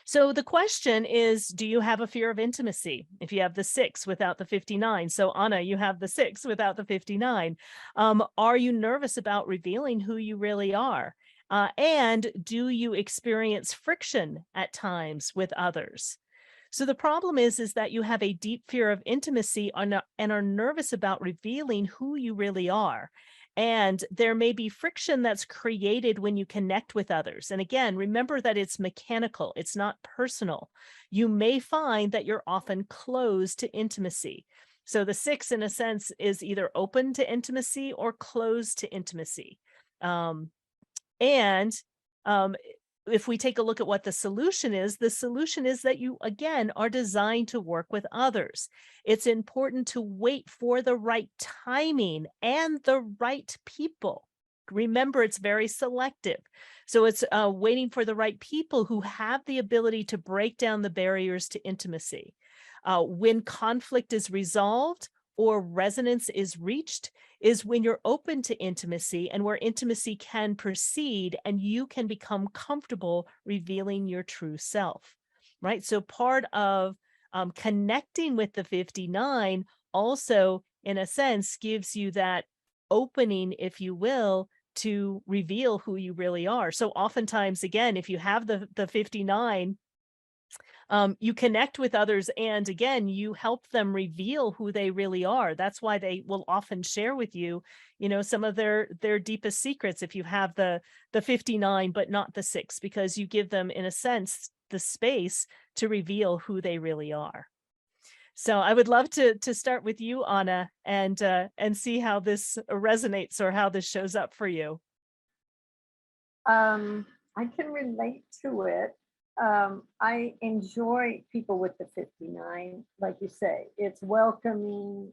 So the question is, do you have a fear of intimacy if you have the 6 without the 59? So Anna, you have the 6 without the 59. Are you nervous about revealing who you really are? And do you experience friction at times with others? So the problem is that you have a deep fear of intimacy and are nervous about revealing who you really are. And there may be friction that's created when you connect with others. And again, remember that it's mechanical, it's not personal. You may find that you're often closed to intimacy. So the 6, in a sense, is either open to intimacy or closed to intimacy. And if we take a look at what the solution is that you, again, are designed to work with others. It's important to wait for the right timing and the right people. Remember, it's very selective. So it's waiting for the right people who have the ability to break down the barriers to intimacy. When conflict is resolved or resonance is reached, is when you're open to intimacy and where intimacy can proceed and you can become comfortable revealing your true self, right? So part of connecting with the 59 also, in a sense, gives you that opening, if you will, to reveal who you really are. So oftentimes, again, if you have the 59, you connect with others, and again, you help them reveal who they really are. That's why they will often share with you, some of their deepest secrets if you have the 59 but not the 6, because you give them, in a sense, the space to reveal who they really are. So I would love to start with you, Anna, and see how this resonates or how this shows up for you. I can relate to it. I enjoy people with the 59, like you say. It's welcoming.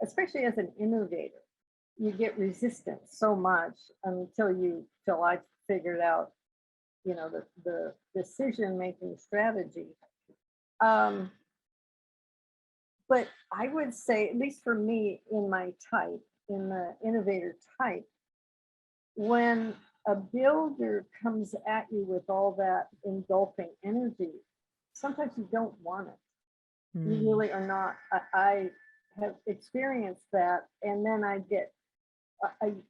Especially as an innovator, you get resistance so much until I figured out, the decision-making strategy. But I would say, at least for me, in the innovator type, when a builder comes at you with all that engulfing energy, sometimes you don't want it. You really are not. I have experienced that, and then I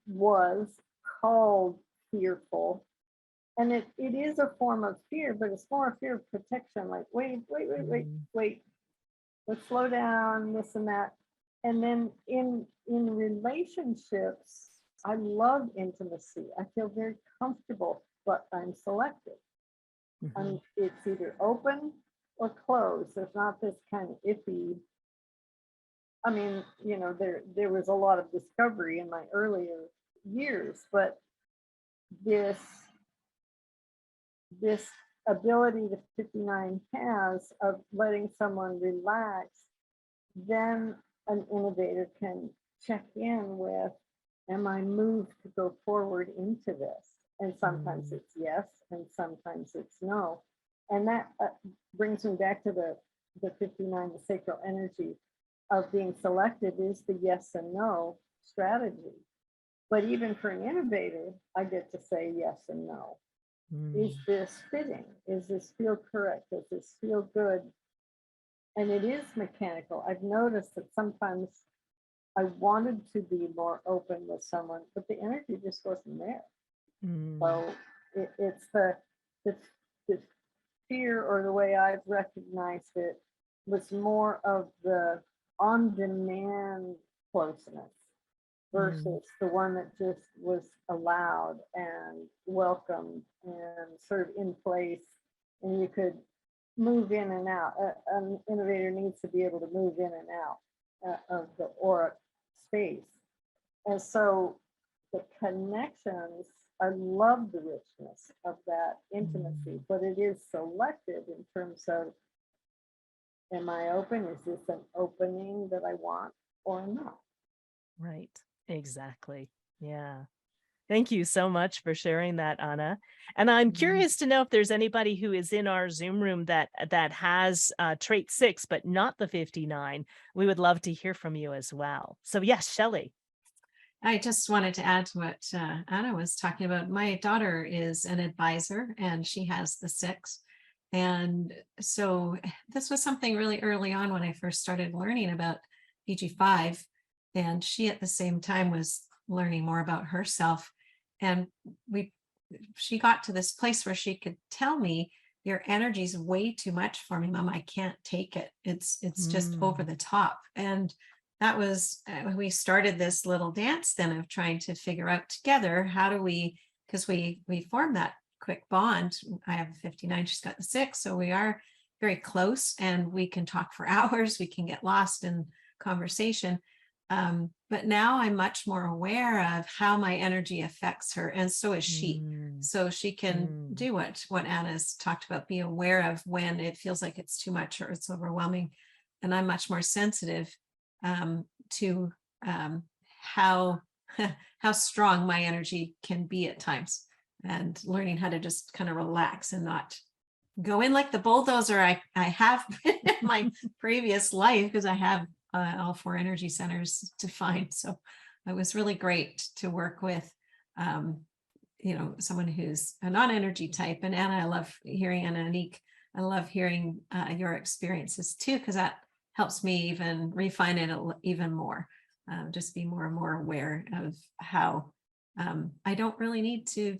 was called fearful, and it is a form of fear, but it's more a fear of protection. Like, wait, let's slow down, this and that. And then in relationships, I love intimacy. I feel very comfortable, but I'm selective. It's either open or closed. There's not this kind of iffy. I mean, there was a lot of discovery in my earlier years, but this ability the 59 has of letting someone relax, then an innovator can check in with, am I moved to go forward into this? And sometimes it's yes, and sometimes it's no. And that brings me back to the 59, the sacral energy of being selective is the yes and no strategy. But even for an innovator, I get to say yes and no. Is this fitting? Is this feel correct? Does this feel good? And it is mechanical. I've noticed that sometimes I wanted to be more open with someone, but the energy just wasn't there. So it's the fear, or the way I've recognized it, was more of the on-demand closeness versus the one that just was allowed and welcomed and sort of in place, and you could move in and out. An innovator needs to be able to move in and out of the auric space. And so the connections I love the richness of that intimacy, but it is selective in terms of, am I open? Is this an opening that I want or not? Right. Exactly. Yeah. Thank you so much for sharing that, Anna. And I'm curious to know if there's anybody who is in our Zoom room that has trait 6, but not the 59. We would love to hear from you as well. So yes, Shelley. I just wanted to add to what Anna was talking about. My daughter is an advisor and she has the 6. And so this was something really early on when I first started learning about BG5. And she at the same time was learning more about herself. And she got to this place where she could tell me, your energy's way too much for me, Mom. I can't take it. It's just over the top. And that was when we started this little dance then of trying to figure out together, how do we, because we formed that quick bond. I have a 59, she's got the 6. So we are very close and we can talk for hours. We can get lost in conversation. But now I'm much more aware of how my energy affects her, and so is she. So she can do what Anna's talked about, be aware of when it feels like it's too much or it's overwhelming. And I'm much more sensitive to how strong my energy can be at times, and learning how to just kind of relax and not go in like the bulldozer I have been in my previous life, because I have all 4 energy centers defined. So it was really great to work with, someone who's a non-energy type. And Anna, I love hearing, Anna and Anik, I love hearing your experiences too, because that helps me even refine it even more, just be more and more aware of how I don't really need to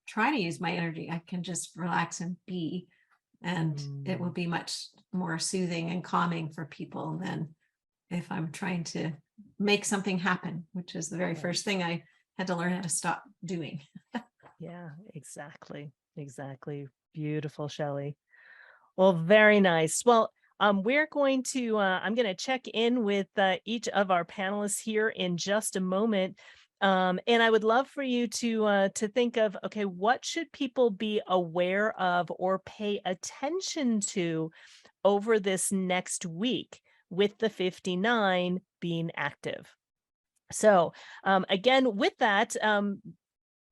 try to use my energy. I can just relax and be, and it will be much more soothing and calming for people than if I'm trying to make something happen, which is the very first thing I had to learn how to stop doing. Yeah, exactly. Exactly. Beautiful, Shelley. Well, very nice. Well, we're going to, I'm going to check in with each of our panelists here in just a moment. And I would love for you to think of, okay, what should people be aware of or pay attention to over this next week with the 59 being active? So again, with that,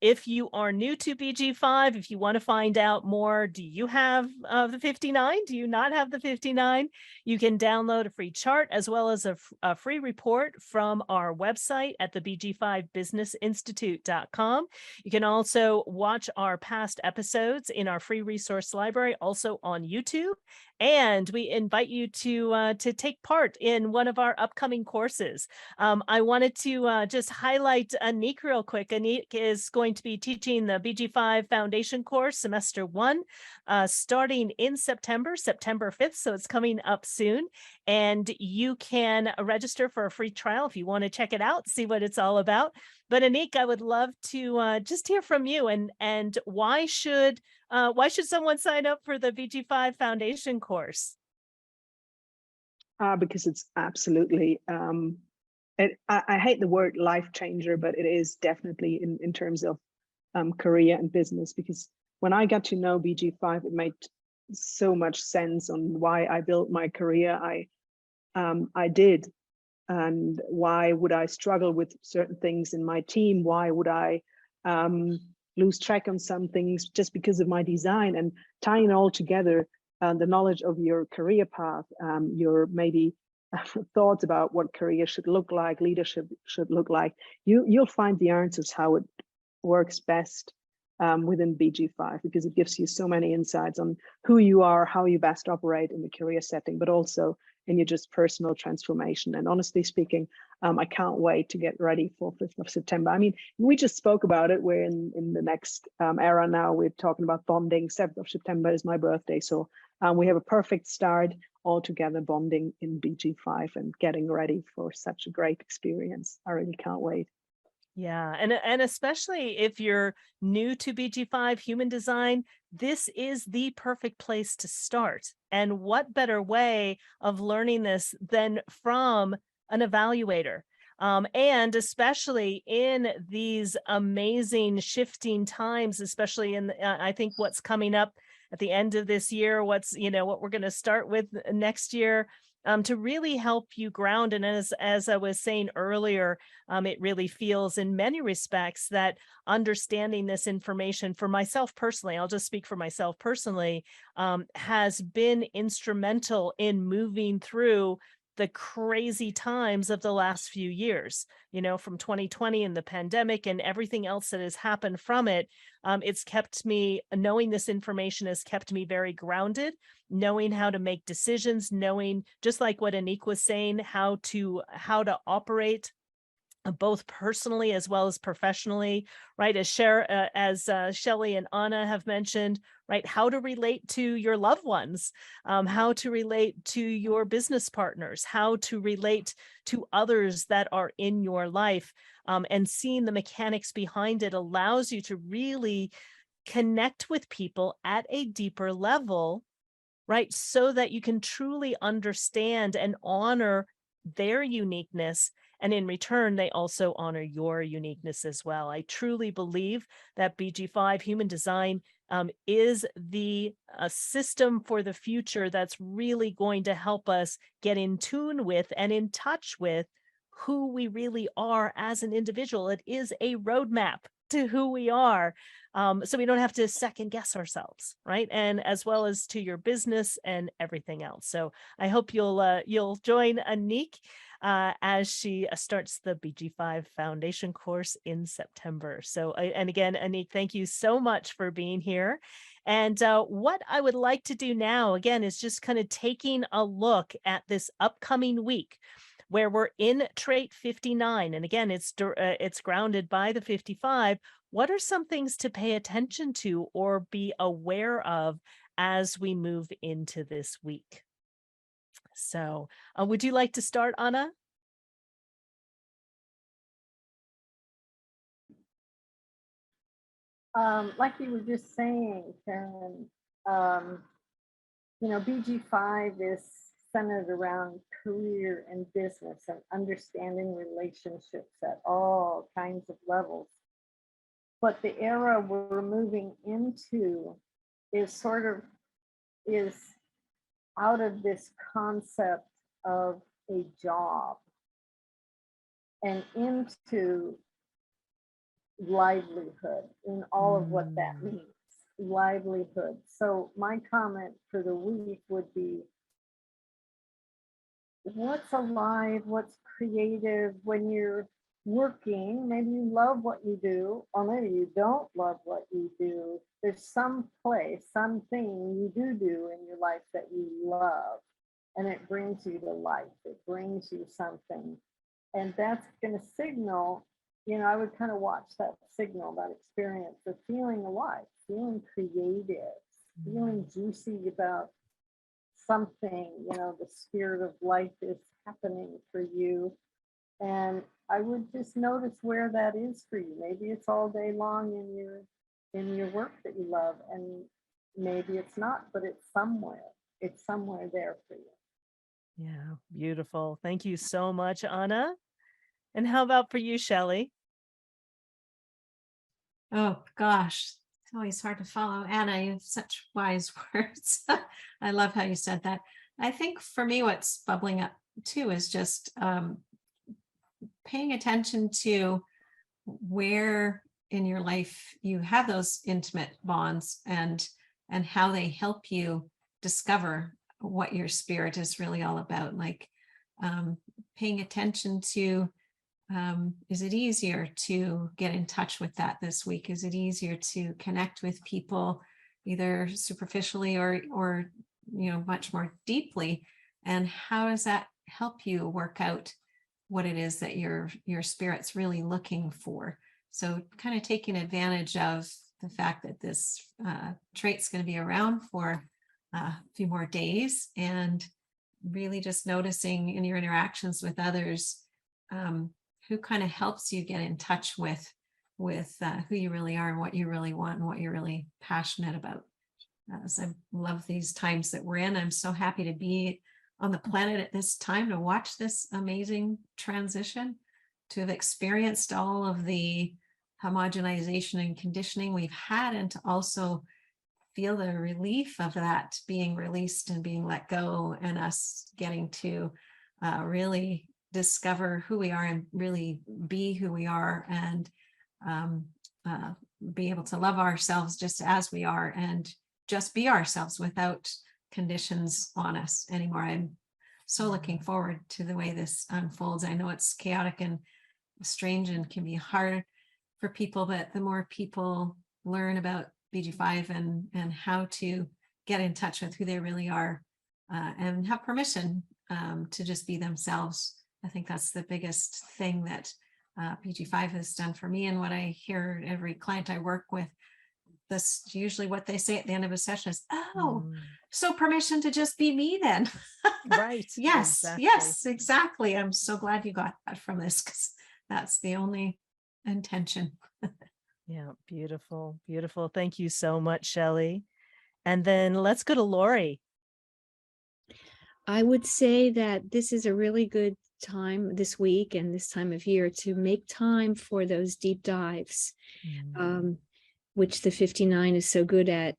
if you are new to BG5, if you want to find out more, do you have the 59? Do you not have the 59? You can download a free chart as well as a free report from our website at the BG5businessinstitute.com. You can also watch our past episodes in our free resource library, also on YouTube. And we invite you to take part in one of our upcoming courses. I wanted to just highlight Anik real quick. Anik is going to be teaching the BG5 Foundation Course Semester 1, starting in September 5th. So it's coming up soon. And you can register for a free trial if you want to check it out, see what it's all about. But Anik, I would love to just hear from you, and why should someone sign up for the BG5 Foundation course? Because it's absolutely, I hate the word life changer, but it is definitely in terms of career and business, because when I got to know BG5, it made so much sense on why I built my career I did, and why would I struggle with certain things in my team? Why would I lose track on some things just because of my design? And tying it all together, the knowledge of your career path, your maybe thoughts about what career should look like, leadership should look like, you'll find the answers how it works best within BG5, because it gives you so many insights on who you are, how you best operate in the career setting, but also in your just personal transformation. And honestly speaking, I can't wait to get ready for 5th of September. I mean, we just spoke about it. We're in the next era now. We're talking about bonding. 7th of September is my birthday. So we have a perfect start all together bonding in BG5 and getting ready for such a great experience. I really can't wait. Yeah, and especially if you're new to BG5 human design, this is the perfect place to start. And what better way of learning this than from an evaluator? And especially in these amazing shifting times, especially in, I think what's coming up at the end of this year, what's, what we're going to start with next year, to really help you ground. And as I was saying earlier, it really feels in many respects that understanding this information for myself personally, I'll just speak for myself personally, has been instrumental in moving through the crazy times of the last few years, from 2020 and the pandemic and everything else that has happened from it. It's kept me, knowing this information has kept me very grounded, knowing how to make decisions, knowing, just like what Anique was saying, how to operate both personally as well as professionally, right? As Shelley and Anna have mentioned, right? How to relate to your loved ones, how to relate to your business partners, how to relate to others that are in your life, and seeing the mechanics behind it allows you to really connect with people at a deeper level, right? So that you can truly understand and honor their uniqueness. And in return, they also honor your uniqueness as well. I truly believe that BG5 human design is the system for the future that's really going to help us get in tune with and in touch with who we really are as an individual. It is a roadmap to who we are. So we don't have to second guess ourselves, right? And as well as to your business and everything else. So I hope you'll join Anique as she starts the BG5 Foundation Course in September. So, and again, Anique, thank you so much for being here. And what I would like to do now, again, is just kind of taking a look at this upcoming week where we're in trait 59. And again, it's grounded by the 55. What are some things to pay attention to or be aware of as we move into this week? So would you like to start, Anna? Like you were just saying, Karen, BG5 is centered around career and business and understanding relationships at all kinds of levels. But the era we're moving into is out of this concept of a job and into livelihood in all of what that means, livelihood. So my comment for the week would be, what's alive, what's creative when you're working? Maybe you love what you do, or maybe you don't love what you do. There's some place, something you do in your life that you love, and it brings you to life. It brings you something. And that's going to signal, I would kind of watch that signal, that experience of feeling alive, feeling creative, feeling juicy about something, the spirit of life is happening for you. And I would just notice where that is for you. Maybe it's all day long in your work that you love, and maybe it's not, but it's somewhere there for you. Yeah, beautiful. Thank you so much, Anna. And how about for you, Shelley? Oh gosh, it's always hard to follow. Anna, you have such wise words. I love how you said that. I think for me, what's bubbling up too is just paying attention to where in your life you have those intimate bonds and how they help you discover what your spirit is really all about. Like paying attention to, is it easier to get in touch with that this week? Is it easier to connect with people either superficially or much more deeply? And how does that help you work out what it is that your spirit's really looking for? So kind of taking advantage of the fact that this trait's going to be around for a few more days, and really just noticing in your interactions with others who kind of helps you get in touch with who you really are and what you really want and what you're really passionate about. So I love these times that we're in. I'm so happy to be on the planet at this time to watch this amazing transition. have experienced all of the homogenization and conditioning we've had, and to also feel the relief of that being released and being let go, and us getting to really discover who we are and really be who we are, and be able to love ourselves just as we are, and just be ourselves without conditions on us anymore. I'm so looking forward to the way this unfolds. I know it's chaotic and strange and can be hard for people, but the more people learn about BG5 and how to get in touch with who they really are, and have permission to just be themselves, I think that's the biggest thing that BG5 has done for me. And what I hear every client I work with, that's usually what they say at the end of a session is, oh, so permission to just be me then. Right. Yes, Exactly. yes, exactly. I'm so glad you got that from this, because that's the only intention. Yeah, beautiful, beautiful. Thank you so much, Shelley. And then let's go to Lori. I would say that this is a really good time this week and this time of year to make time for those deep dives, which the 59 is so good at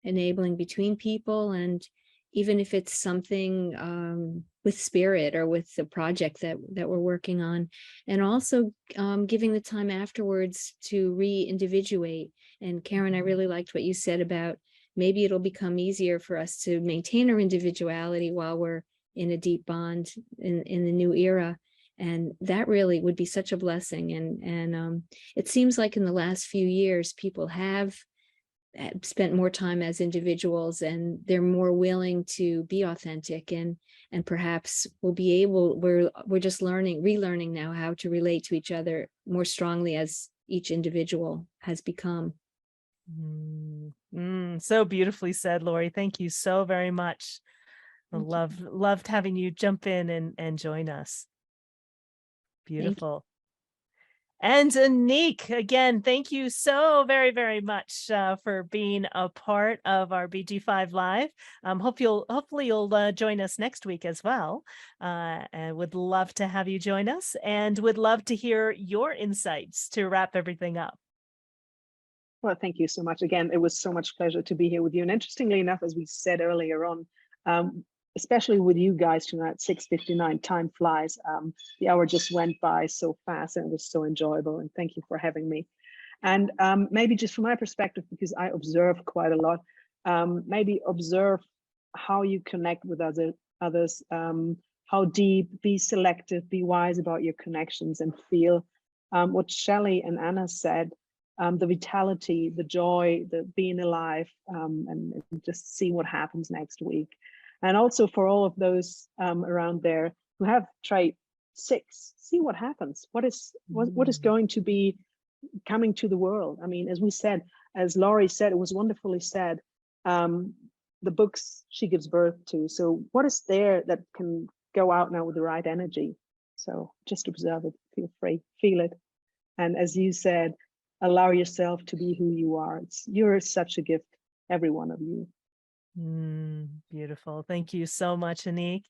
enabling between people. And even if it's something with spirit or with the project that we're working on, and also giving the time afterwards to re-individuate. And Karen, I really liked what you said about maybe it'll become easier for us to maintain our individuality while we're in a deep bond in the new era. And that really would be such a blessing. And it seems like in the last few years, people have spent more time as individuals, and they're more willing to be authentic, and perhaps we'll be able, we're just relearning now how to relate to each other more strongly as each individual has become. So beautifully said, Lori. Thank you so very much. I loved having you jump in and join us. Beautiful. And Anik, again, thank you so very, very much for being a part of our BG5 Live. Hopefully you'll join us next week as well. And would love to have you join us, and would love to hear your insights to wrap everything up. Well, thank you so much. Again, it was so much pleasure to be here with you. And interestingly enough, as we said earlier on, especially with you guys tonight at 6:59, time flies. The hour just went by so fast, and it was so enjoyable. And thank you for having me. And maybe just from my perspective, because I observe quite a lot, maybe observe how you connect with others, how deep, be selective, be wise about your connections, and feel what Shelley and Anna said. The vitality, the joy, the being alive, and just see what happens next week. And also for all of those around there who have trait 6, see what happens. What is going to be coming to the world? I mean, as we said, as Laurie said, it was wonderfully said, the books she gives birth to. So what is there that can go out now with the right energy? So just observe it, feel free, feel it. And as you said, allow yourself to be who you are. You're such a gift, every one of you. Beautiful. Thank you so much, Anik.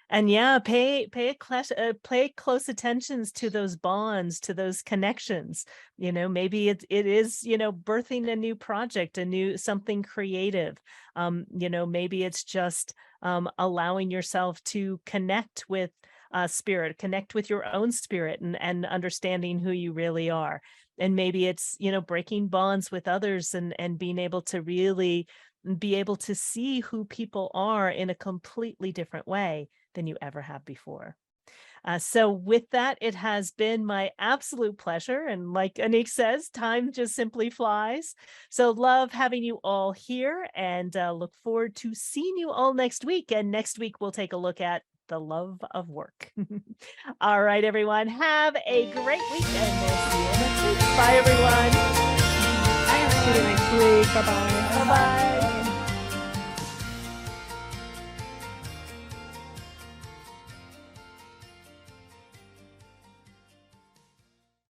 And yeah, pay close attention to those bonds, to those connections. You know, maybe it is, you know, birthing a new project, something creative. You know, maybe it's just allowing yourself to connect with spirit, connect with your own spirit, and understanding who you really are. And maybe it's, you know, breaking bonds with others and being able to really be able to see who people are in a completely different way than you ever have before. So with that, it has been my absolute pleasure. And like Anik says, time just simply flies. So love having you all here, and look forward to seeing you all next week. And next week, we'll take a look at the love of work. All right, everyone, have a great week, and we'll see you next week. Bye, everyone. See you next week. Bye-bye. Bye-bye.